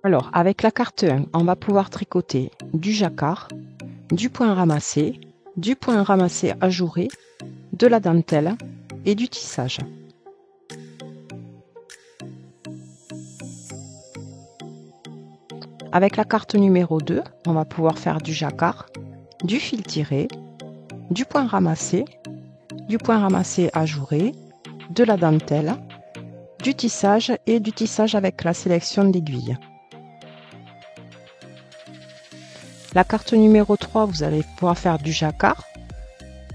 Alors, avec la carte 1, on va pouvoir tricoter du jacquard, du point ramassé, du point ramassé ajouré, de la dentelle et du tissage. Avec la carte numéro 2, on va pouvoir faire du jacquard, du fil tiré, du point ramassé ajouré, de la dentelle, du tissage et du tissage avec la sélection d'aiguilles. La carte numéro 3, vous allez pouvoir faire du jacquard,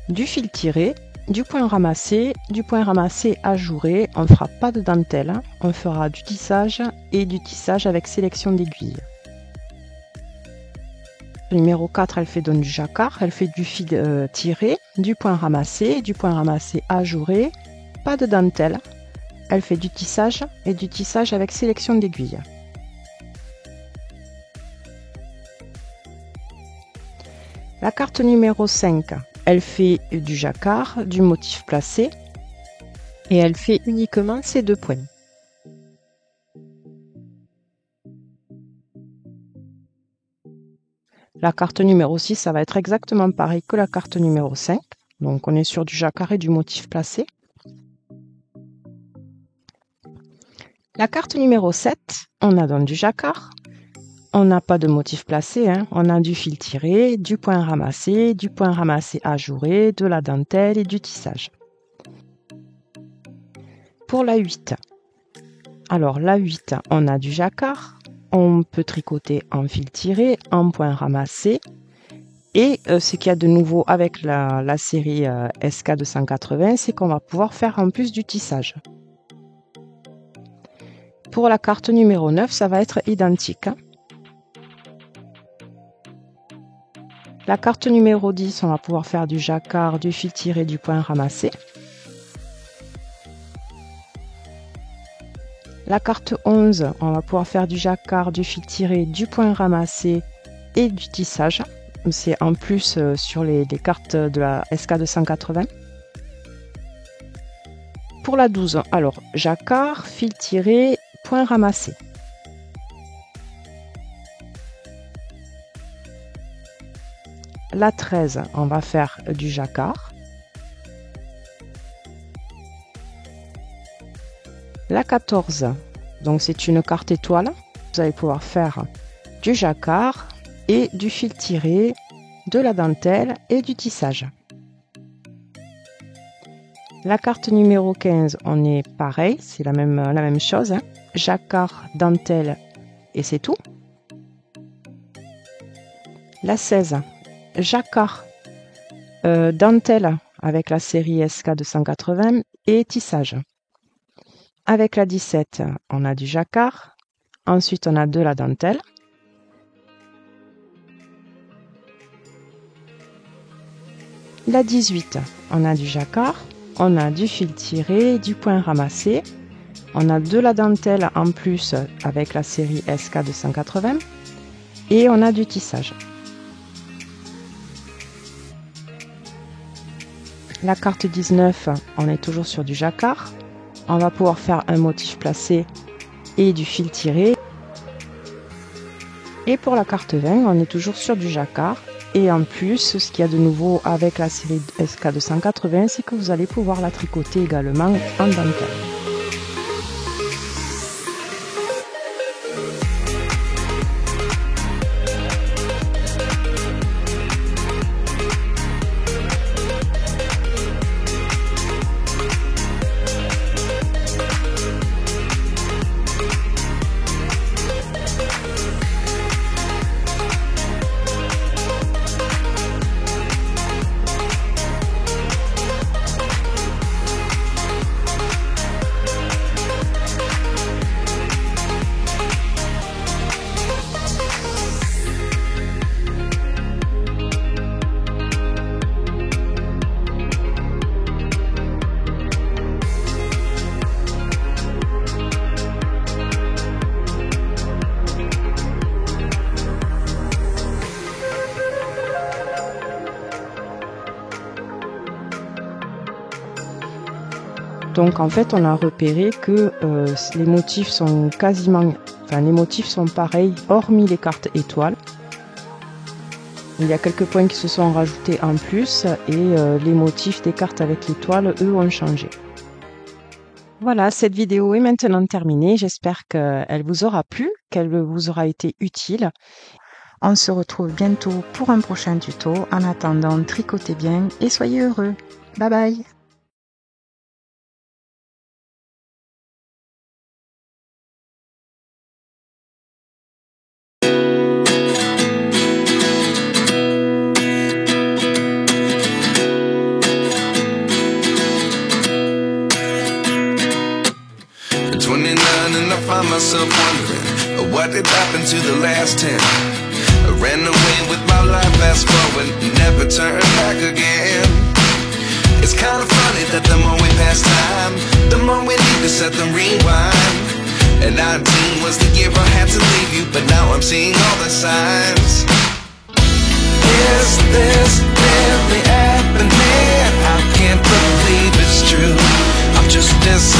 du fil tiré, du point ramassé ajouré. On ne fera pas de dentelle, on fera du tissage et du tissage avec sélection d'aiguilles. Numéro 4, elle fait donc du jacquard, elle fait du fil tiré, du point ramassé ajouré, pas de dentelle. Elle fait du tissage et du tissage avec sélection d'aiguilles. La carte numéro 5, elle fait du jacquard, du motif placé et elle fait uniquement ces 2 points. La carte numéro 6, ça va être exactement pareil que la carte numéro 5. Donc on est sur du jacquard et du motif placé. La carte numéro 7, on a donc du jacquard. On n'a pas de motif placé, hein. On a du fil tiré, du point ramassé ajouré, de la dentelle et du tissage. Pour la 8, alors la 8, on a du jacquard, on peut tricoter en fil tiré, en point ramassé. Et ce qu'il y a de nouveau avec la série SK280, c'est qu'on va pouvoir faire en plus du tissage. Pour la carte numéro 9, ça va être identique. La carte numéro 10, on va pouvoir faire du jacquard, du fil tiré, du point ramassé. La carte 11, on va pouvoir faire du jacquard, du fil tiré, du point ramassé et du tissage. C'est en plus sur les cartes de la SK280. Pour la 12, alors jacquard, fil tiré, point ramassé. La 13, on va faire du jacquard. La 14, donc c'est une carte étoile. Vous allez pouvoir faire du jacquard et du fil tiré, de la dentelle et du tissage. La carte numéro 15, on est pareil, c'est la même chose. Hein. Jacquard, dentelle et c'est tout. La 16, jacquard, dentelle avec la série SK280 et tissage. Avec la 17, on a du jacquard, ensuite on a de la dentelle. La 18, on a du jacquard, on a du fil tiré, du point ramassé, on a de la dentelle en plus avec la série SK280 et on a du tissage. La carte 19, on est toujours sur du jacquard. On va pouvoir faire un motif placé et du fil tiré. Et pour la carte 20, on est toujours sur du jacquard. Et en plus, ce qu'il y a de nouveau avec la série SK280, c'est que vous allez pouvoir la tricoter également en dentelle. Donc en fait, on a repéré que les motifs sont les motifs sont pareils, hormis les cartes étoiles. Il y a quelques points qui se sont rajoutés en plus et les motifs des cartes avec l'étoile, eux, ont changé. Voilà, cette vidéo est maintenant terminée. J'espère qu'elle vous aura plu, qu'elle vous aura été utile. On se retrouve bientôt pour un prochain tuto. En attendant, tricotez bien et soyez heureux. Bye bye! And I find myself wondering what did happen to the last 10. I ran away with my life, fast forward, never turn back again. It's kind of funny that the more we pass time, the more we need to set the rewind. And 19 was the year I had to leave you, but now I'm seeing all the signs. Is this really happening? I can't believe it's true. I'm just as